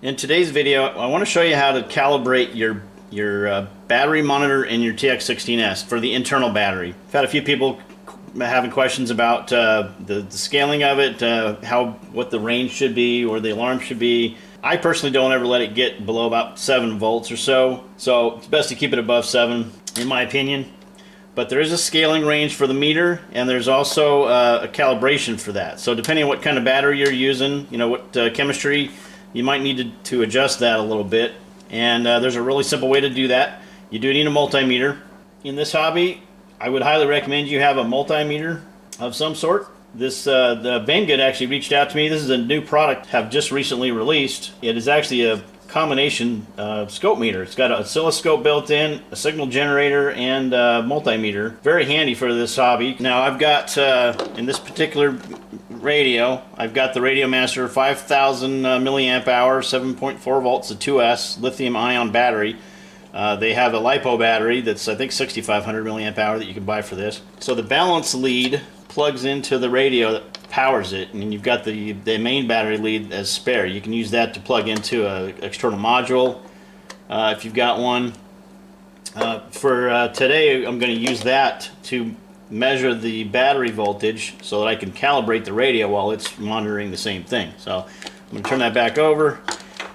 In today's video, I want to show you how to calibrate your battery monitor in your TX16S for the internal battery. I've had a few people having questions about the scaling of it, what the range should be or the alarm should be. I personally don't ever let it get below about 7 volts or so it's best to keep it above 7 in my opinion. But there is a scaling range for the meter, and there's also a calibration for that. So depending on what kind of battery you're using, what chemistry, you might need to adjust that a little bit. And there's a really simple way to do that. You do need a multimeter. In this hobby, I would highly recommend you have a multimeter of some sort. The Banggood actually reached out to me. This is a new product have just recently released. It is actually a combination scope meter. It's got an oscilloscope built in, a signal generator, and a multimeter. Very handy for this hobby. Now I've got, in this particular radio, I've got the Radiomaster 5000 milliamp hour, 7.4 volts, a 2S lithium ion battery. They have a LiPo battery that's I think 6500 milliamp hour that you can buy for this. So the balance lead plugs into the radio that powers it, and you've got the main battery lead as spare. You can use that to plug into an external module if you've got one. For today, I'm going to use that to measure the battery voltage so that I can calibrate the radio while it's monitoring the same thing. So I'm going to turn that back over.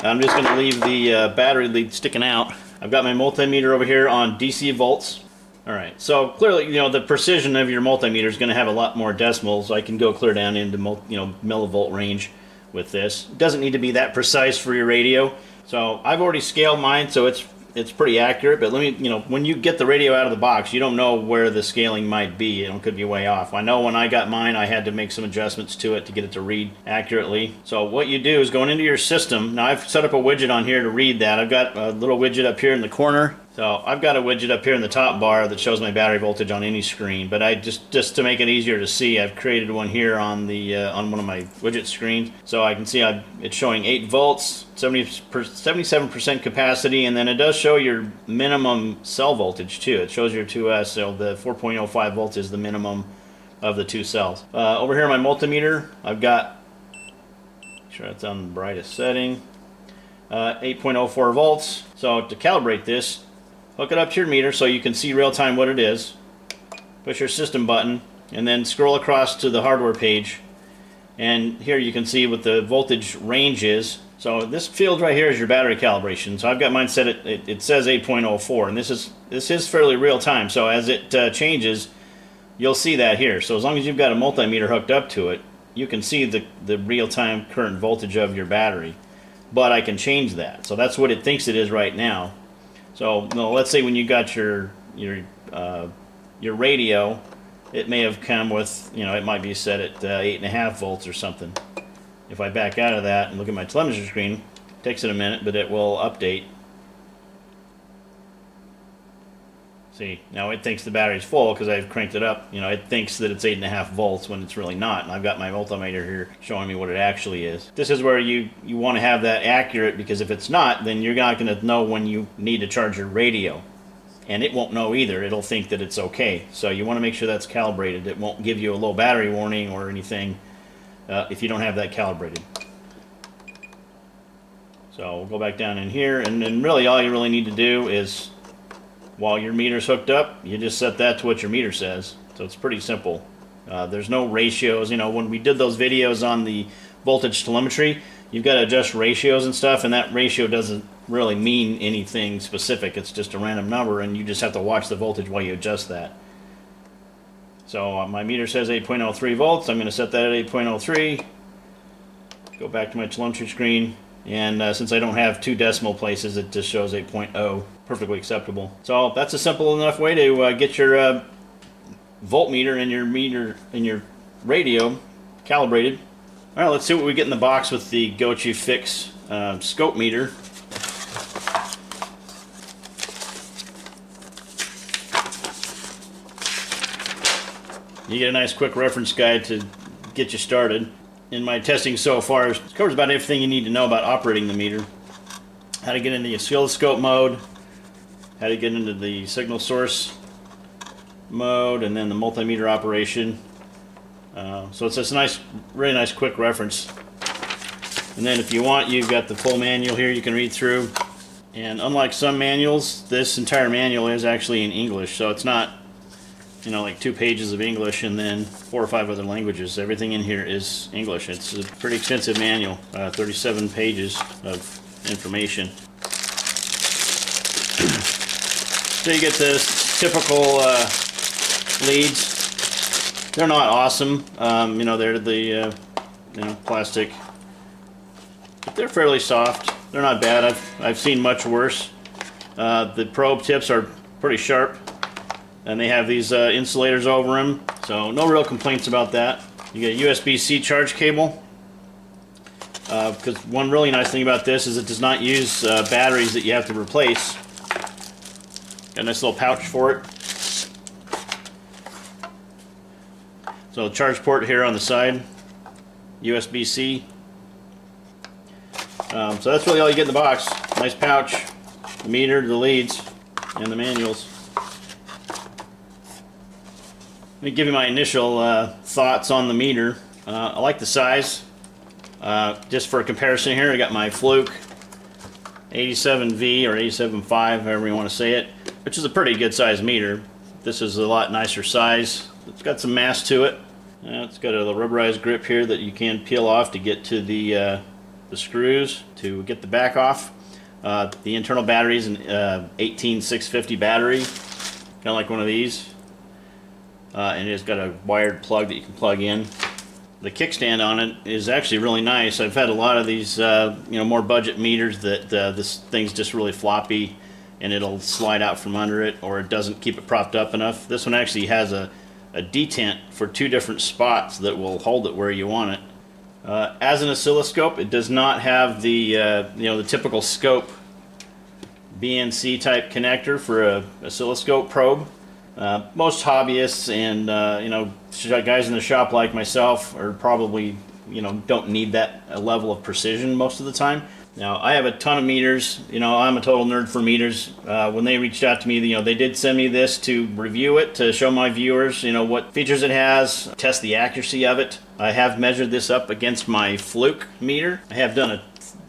I'm just going to leave the battery lead sticking out. I've got my multimeter over here on DC volts. Alright, so clearly, the precision of your multimeter is going to have a lot more decimals. I can go clear down into, millivolt range with this. It doesn't need to be that precise for your radio. So I've already scaled mine, so it's pretty accurate. But let me, when you get the radio out of the box, you don't know where the scaling might be. It could be way off. I know when I got mine, I had to make some adjustments to it to get it to read accurately. So what you do is going into your system. Now I've set up a widget on here to read that. I've got a little widget up here in the corner. So I've got a widget up here in the top bar that shows my battery voltage on any screen, but I just to make it easier to see, I've created one here on the on one of my widget screens, so I can see it's showing 8 volts, 77% capacity, and then it does show your minimum cell voltage too. It shows your 2S, so the 4.05 volts is the minimum of the 2 cells. Over here on my multimeter, I've got, make sure it's on the brightest setting, 8.04 volts. So to calibrate this, hook it up to your meter so you can see real time what it is. Push your system button and then scroll across to the hardware page, and here you can see what the voltage range is. So this field right here is your battery calibration. So I've got mine set at, it says 8.04, and this is fairly real time. So as it changes, you'll see that here. So as long as you've got a multimeter hooked up to it, you can see the real time current voltage of your battery. But I can change that. So that's what it thinks it is right now. So let's say when you got your radio, it may have come with, it might be set at 8.5 volts or something. If I back out of that and look at my telemetry screen, it takes it a minute, but it will update. See, now it thinks the battery's full because I've cranked it up. It thinks that it's 8.5 volts when it's really not. And I've got my multimeter here showing me what it actually is. This is where you want to have that accurate, because if it's not, then you're not going to know when you need to charge your radio. And it won't know either. It'll think that it's okay. So you want to make sure that's calibrated. It won't give you a low battery warning or anything if you don't have that calibrated. So we'll go back down in here, and then really all you really need to do is, while your meter's hooked up, you just set that to what your meter says. So it's pretty simple. There's no ratios. When we did those videos on the voltage telemetry, you've got to adjust ratios and stuff, and that ratio doesn't really mean anything specific. It's just a random number, and you just have to watch the voltage while you adjust that. So my meter says 8.03 volts. I'm going to set that at 8.03. Go back to my telemetry screen. And since I don't have 2 decimal places, it just shows 8.0, perfectly acceptable. So that's a simple enough way to get your voltmeter and your radio calibrated. All right, let's see what we get in the box with the Gochifix Scopemeter. You get a nice quick reference guide to get you started. In my testing so far, it covers about everything you need to know about operating the meter. How to get into the oscilloscope mode, how to get into the signal source mode, and then the multimeter operation. So it's just a nice, really nice quick reference. And then if you want, you've got the full manual here you can read through. And unlike some manuals, this entire manual is actually in English, so it's not, you know, like 2 pages of English and then 4 or 5 other languages. Everything in here is English. It's a pretty extensive manual, 37 pages of information. So you get the typical leads. They're not awesome. You know, they're the you know, plastic, but they're fairly soft. They're not bad. I've seen much worse. The probe tips are pretty sharp, and they have these insulators over them, so no real complaints about that. You get a USB-C charge cable, because one really nice thing about this is it does not use batteries that you have to replace. Got a nice little pouch for it. So charge port here on the side, USB-C. So that's really all you get in the box. Nice pouch, the meter, the leads, and the manuals. Let me give you my initial thoughts on the meter. I like the size. Just for comparison here, I got my Fluke 87V or 87.5, however you want to say it, which is a pretty good size meter. This is a lot nicer size. It's got some mass to it. It's got a rubberized grip here that you can peel off to get to the screws to get the back off. The internal battery is an 18650 battery, kind of like one of these. And it's got a wired plug that you can plug in. The kickstand on it is actually really nice. I've had a lot of these you know, more budget meters that this thing's just really floppy and it'll slide out from under it, or it doesn't keep it propped up enough. This one actually has a detent for 2 different spots that will hold it where you want it. As an oscilloscope, it does not have the you know, the typical scope BNC type connector for a oscilloscope probe. Most hobbyists and you know, guys in the shop like myself are probably, you know, don't need that level of precision most of the time. Now, I have a ton of meters. You know, I'm a total nerd for meters. When they reached out to me, you know, they did send me this to review it, to show my viewers, you know, what features it has, test the accuracy of it. I have measured this up against my Fluke meter. I have done a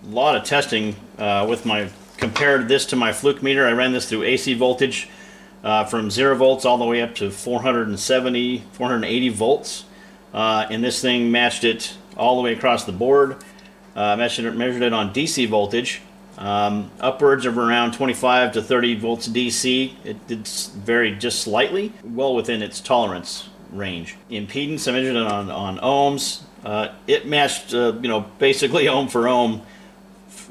lot of testing with compared this to my Fluke meter. I ran this through AC voltage from 0 volts all the way up to 470, 480 volts. And this thing matched it all the way across the board. Measured it on DC voltage, upwards of around 25 to 30 volts DC. It did vary just slightly, well within its tolerance range. Impedance, I measured it on ohms. It matched, you know, basically ohm for ohm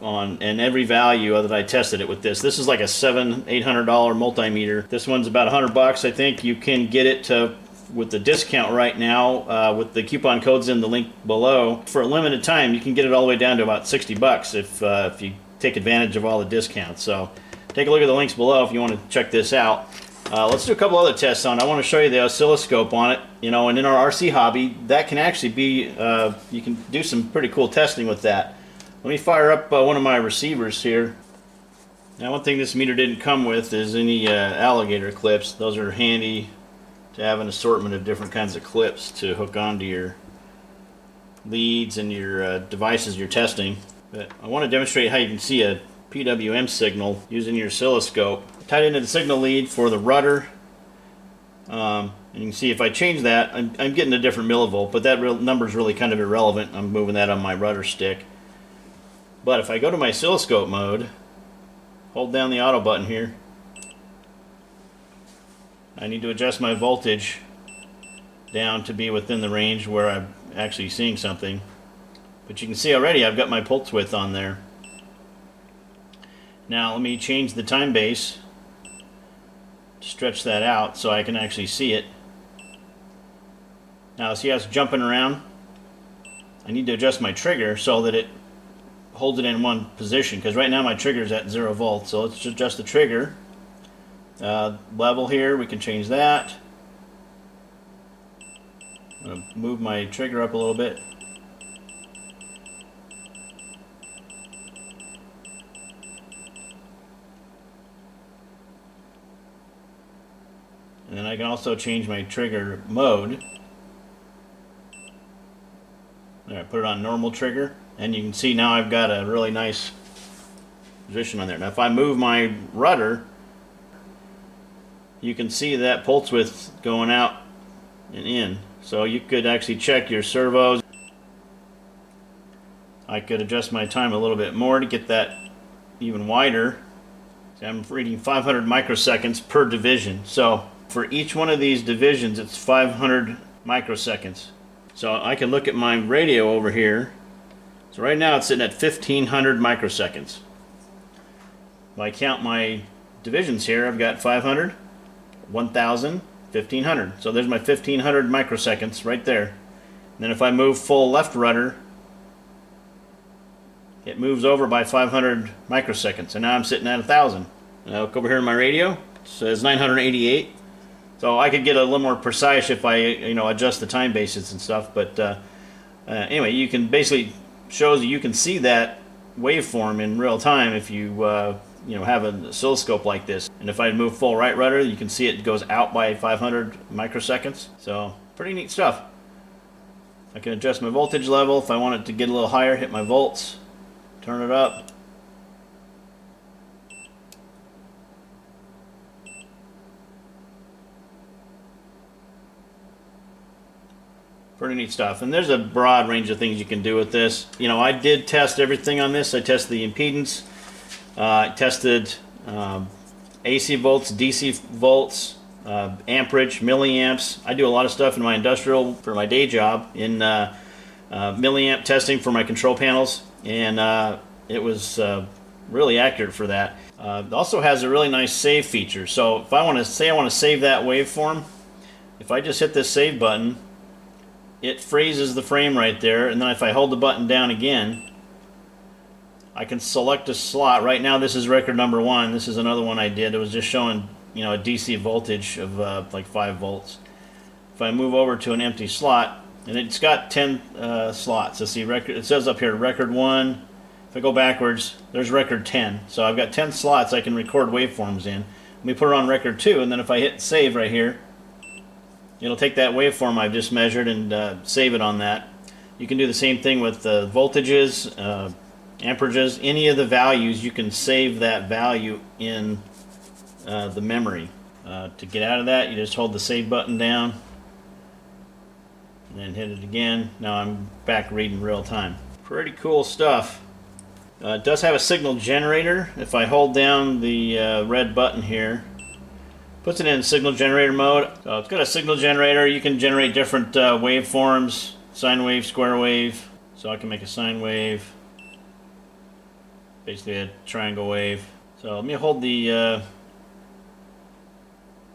on every value that I tested it with this. This is like a $800 multimeter. This one's about $100. I think you can get it with the discount right now, with the coupon codes in the link below. For a limited time, you can get it all the way down to about $60 if you take advantage of all the discounts. So take a look at the links below if you want to check this out. Let's do a couple other tests on it. I want to show you the oscilloscope on it. You know, and in our RC hobby, that can actually be, you can do some pretty cool testing with that. Let me fire up one of my receivers here. Now, one thing this meter didn't come with is any alligator clips. Those are handy to have an assortment of different kinds of clips to hook onto your leads and your devices you're testing. But I want to demonstrate how you can see a PWM signal using your oscilloscope. Tied into the signal lead for the rudder. And you can see if I change that, I'm getting a different millivolt, but that number is really kind of irrelevant. I'm moving that on my rudder stick. But if I go to my oscilloscope mode, hold down the auto button here, I need to adjust my voltage down to be within the range where I'm actually seeing something. But you can see already I've got my pulse width on there. Now let me change the time base to stretch that out so I can actually see it. Now see how it's jumping around? I need to adjust my trigger so that it holds it in one position, because right now my trigger is at 0 volts. So let's just adjust the trigger. Level here, we can change that. I'm going to move my trigger up a little bit. And then I can also change my trigger mode. There, put it on normal trigger, and you can see now I've got a really nice position on there. Now if I move my rudder, you can see that pulse width going out and in. So you could actually check your servos. I could adjust my time a little bit more to get that even wider. See, I'm reading 500 microseconds per division. So for each one of these divisions, it's 500 microseconds. So I can look at my radio over here. So right now it's sitting at 1500 microseconds. If I count my divisions here, I've got 500, 1000, 1500. So there's my 1500 microseconds right there. And then if I move full left rudder, it moves over by 500 microseconds. And now I'm sitting at 1000. And I look over here in my radio, it says 988. So I could get a little more precise if I adjust the time bases and stuff. But anyway, you can basically shows you can see that waveform in real time if you have an oscilloscope like this. And if I move full right rudder, you can see it goes out by 500 microseconds. So pretty neat stuff. I can adjust my voltage level if I want it to get a little higher, hit my volts, turn it up. Pretty neat stuff. And there's a broad range of things you can do with this. I did test everything on this. I tested the impedance. I tested AC volts, DC volts, amperage, milliamps. I do a lot of stuff in my industrial for my day job in milliamp testing for my control panels, and it was really accurate for that. It also has a really nice save feature. So if I want to save that waveform, if I just hit this save button, it freezes the frame right there, and then if I hold the button down again, I can select a slot. Right now this is record number 1. This is another one I did. It was just showing a DC voltage of like 5 volts. If I move over to an empty slot, and it's got 10 slots. So see, it says up here record 1. If I go backwards, there's record 10. So I've got 10 slots I can record waveforms in. Let me put it on record 2, and then if I hit save right here, it'll take that waveform I've just measured and save it on that. You can do the same thing with voltages, amperages, any of the values. You can save that value in the memory. To get out of that, you just hold the save button down and then hit it again. Now I'm back reading real time. Pretty cool stuff. It does have a signal generator. If I hold down the red button here, puts it in signal generator mode. So it's got a signal generator. You can generate different waveforms, sine wave, square wave. So I can make a sine wave, basically a triangle wave. So let me hold the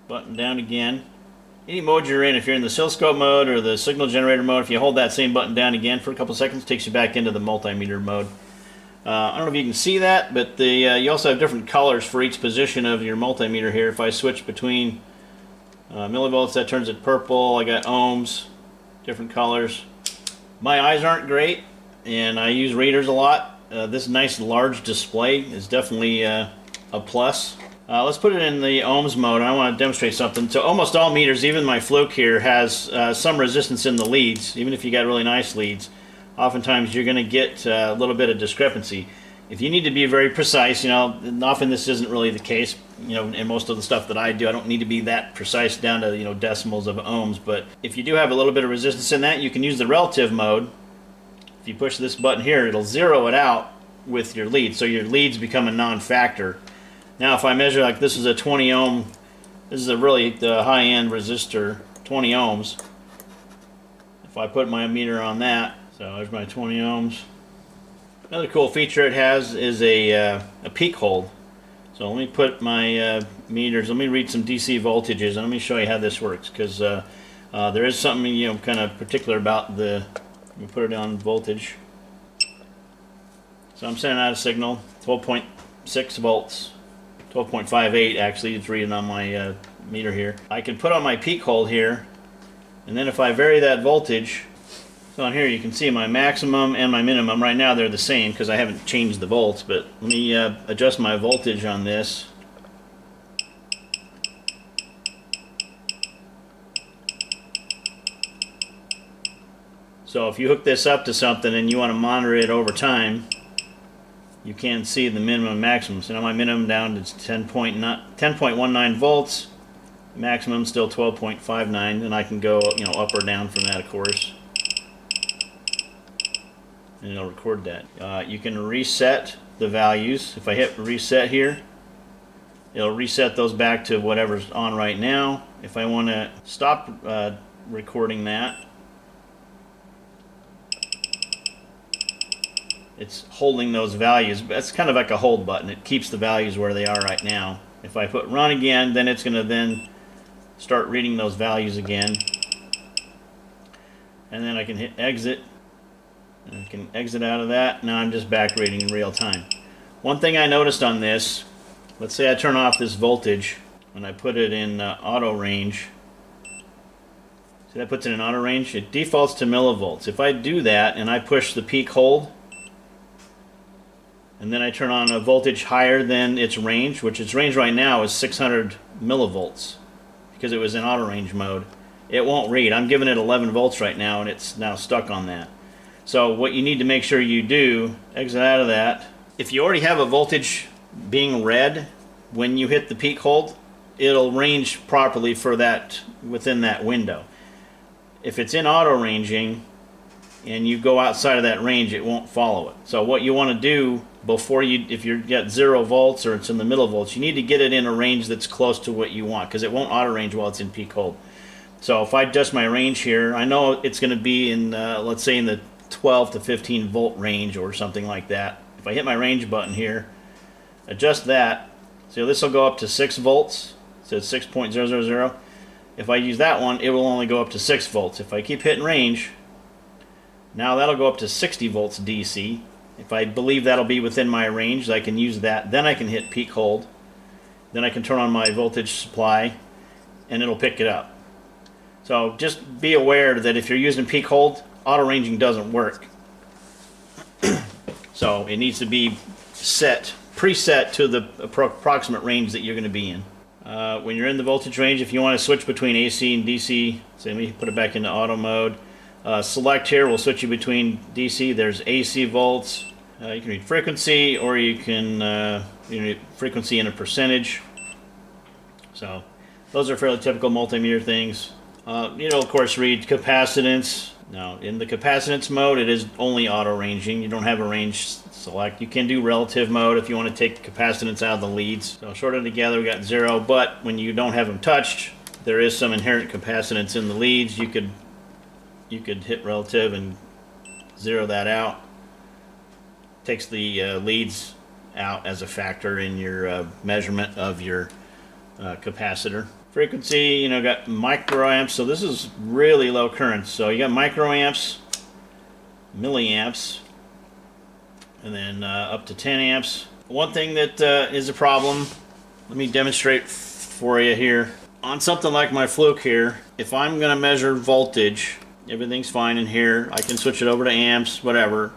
button down again. Any mode you're in, if you're in the oscilloscope mode or the signal generator mode, if you hold that same button down again for a couple seconds, it takes you back into the multimeter mode. I don't know if you can see that, but you also have different colors for each position of your multimeter here. If I switch between millivolts, that turns it purple. I got ohms, different colors. My eyes aren't great, and I use readers a lot. This nice large display is definitely a plus. Let's put it in the ohms mode. I want to demonstrate something. So almost all meters, even my Fluke here, has some resistance in the leads, even if you got really nice leads. Oftentimes you're going to get a little bit of discrepancy. If you need to be very precise, and often this isn't really the case, in most of the stuff that I do, I don't need to be that precise down to, decimals of ohms, but if you do have a little bit of resistance in that, you can use the relative mode. If you push this button here, it'll zero it out with your leads, so your leads become a non-factor. Now if I measure, like this is a 20 ohm, this is a really high-end resistor, 20 ohms. If I put my meter on that, so there's my 20 ohms. Another cool feature it has is a peak hold. So let me put my meters, let me read some DC voltages, and let me show you how this works, because there is something kind of particular about let me put it on voltage. So I'm sending out a signal, 12.6 volts, 12.58 actually, it's reading on my meter here. I can put on my peak hold here, and then if I vary that voltage, so on here you can see my maximum and my minimum. Right now they're the same because I haven't changed the volts, but let me adjust my voltage on this. So if you hook this up to something and you want to monitor it over time, you can see the minimum and maximum. So now my minimum down to 10.19 volts, maximum still 12.59, and I can go, you know, up or down from that, of course. And it'll record that. You can reset the values. If I hit reset here, it'll reset those back to whatever's on right now. If I want to stop recording that, it's holding those values. That's kind of like a hold button. It keeps the values where they are right now. If I put run again, then it's going to then start reading those values again. And then I can hit exit. And I can exit out of that. Now I'm just back reading in real time. One thing I noticed on this, let's say I turn off this voltage when I put it in auto range. See, that puts it in auto range. It defaults to millivolts. If I do that and I push the peak hold, and then I turn on a voltage higher than its range, which its range right now is 600 millivolts because it was in auto range mode, it won't read. I'm giving it 11 volts right now and it's now stuck on that. So what you need to make sure you do, exit out of that. If you already have a voltage being read, when you hit the peak hold, it'll range properly for that within that window. If it's in auto ranging and you go outside of that range, it won't follow it. So what you want to do before you, if you're at 0 volts or it's in the middle volts, you need to get it in a range that's close to what you want, because it won't auto range while it's in peak hold. So if I adjust my range here, I know it's going to be in, let's say in the 12 to 15 volt range or something like that. If I hit my range button here, adjust that, so this will go up to 6 volts, so it's 6.000. If I use that one, it will only go up to 6 volts. If I keep hitting range, now that'll go up to 60 volts DC. If I believe that'll be within my range, I can use that. Then I can hit peak hold. Then I can turn on my voltage supply, and it'll pick it up. So just be aware that if you're using peak hold, auto ranging doesn't work. So it needs to be preset to the approximate range that you're going to be in. When you're in the voltage range, if you want to switch between AC and DC, so let me put it back into auto mode. Select here will switch you between DC. There's AC volts. You can read frequency, or you can read frequency in a percentage. So those are fairly typical multimeter things. Of course, read capacitance. Now, in the capacitance mode, it is only auto ranging. You don't have a range select. You can do relative mode if you want to take the capacitance out of the leads. So shorted together, we got 0. But when you don't have them touched, there is some inherent capacitance in the leads. You could hit relative and 0 that out. Takes the leads out as a factor in your measurement of your capacitor. Frequency, got microamps, so this is really low current. So you got microamps, milliamps, and then up to 10 amps. One thing that is a problem, let me demonstrate for you here. On something like my Fluke here, if I'm going to measure voltage, everything's fine in here. I can switch it over to amps, whatever.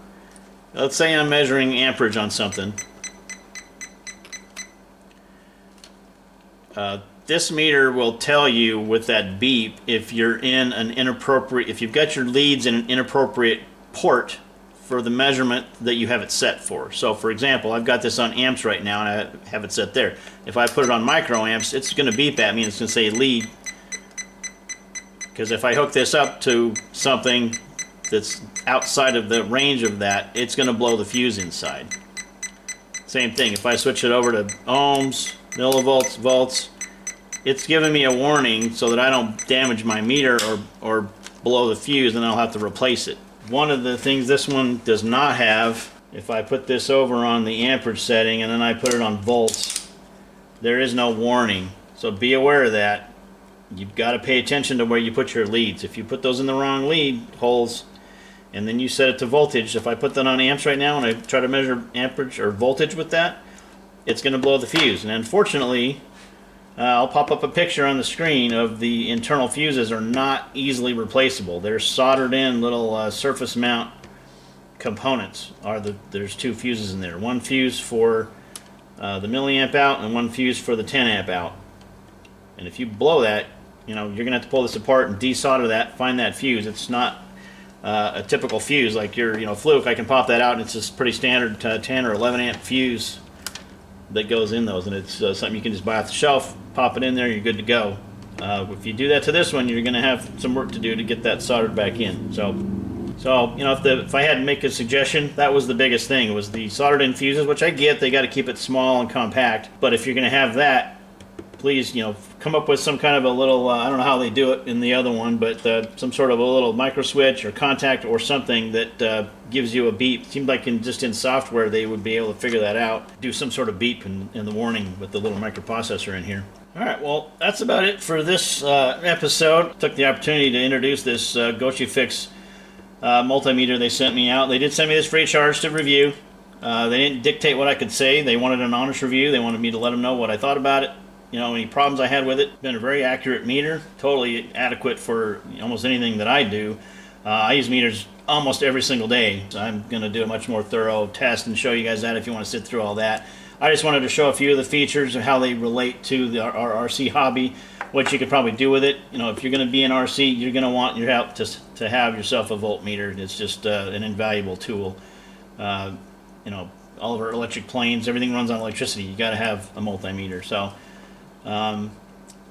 Let's say I'm measuring amperage on something. This meter will tell you with that beep if you're in an inappropriate, if you've got your leads in an inappropriate port for the measurement that you have it set for. So for example, I've got this on amps right now and I have it set there. If I put it on microamps, it's going to beep at me and it's going to say lead. Because if I hook this up to something that's outside of the range of that, it's going to blow the fuse inside. Same thing, if I switch it over to ohms, millivolts, volts, it's giving me a warning so that I don't damage my meter or blow the fuse, and I'll have to replace it. One of the things this one does not have, if I put this over on the amperage setting and then I put it on volts, there is no warning. So be aware of that. You've got to pay attention to where you put your leads. If you put those in the wrong lead holes and then you set it to voltage, if I put that on amps right now and I try to measure amperage or voltage with that, it's going to blow the fuse. And unfortunately, I'll pop up a picture on the screen of the internal fuses are not easily replaceable. They're soldered in little surface mount components. There's 2 fuses in there. One fuse for the milliamp out and one fuse for the 10 amp out. And if you blow that, you're going to have to pull this apart and desolder that, find that fuse. It's not a typical fuse like your fluke. I can pop that out and it's just pretty standard 10 or 11 amp fuse that goes in those, and it's something you can just buy off the shelf, pop it in there, you're good to go. If you do that to this one, you're going to have some work to do to get that soldered back in. So if I had to make a suggestion, that was the biggest thing, was the soldered in fuses, which I get, they got to keep it small and compact, but if you're going to have that, please, come up with some kind of a little, I don't know how they do it in the other one, but some sort of a little micro switch or contact or something that gives you a beep. Seems like just in software they would be able to figure that out, do some sort of beep in the warning with the little microprocessor in here. Alright, well, that's about it for this episode. Took the opportunity to introduce this Gochifix multimeter they sent me out. They did send me this free of charge to review. They didn't dictate what I could say. They wanted an honest review. They wanted me to let them know what I thought about it. Any problems I had with it. Been a very accurate meter, totally adequate for almost anything that I do. I use meters almost every single day, so I'm going to do a much more thorough test and show you guys that if you want to sit through all that. I just wanted to show a few of the features and how they relate to our RC hobby, what you could probably do with it. If you're going to be in RC, you're going to want your help to have yourself a voltmeter. It's just an invaluable tool. All of our electric planes, everything runs on electricity. You got to have a multimeter. So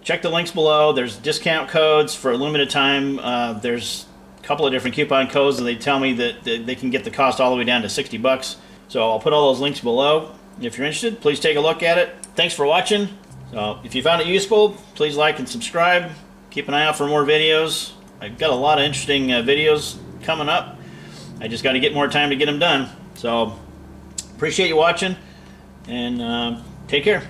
check the links below. There's discount codes for a limited time. There's a couple of different coupon codes, and they tell me that they can get the cost all the way down to $60. So I'll put all those links below. If you're interested, please take a look at it. Thanks for watching. So if you found it useful, please like and subscribe. Keep an eye out for more videos. I've got a lot of interesting videos coming up. I just got to get more time to get them done. So appreciate you watching, and take care.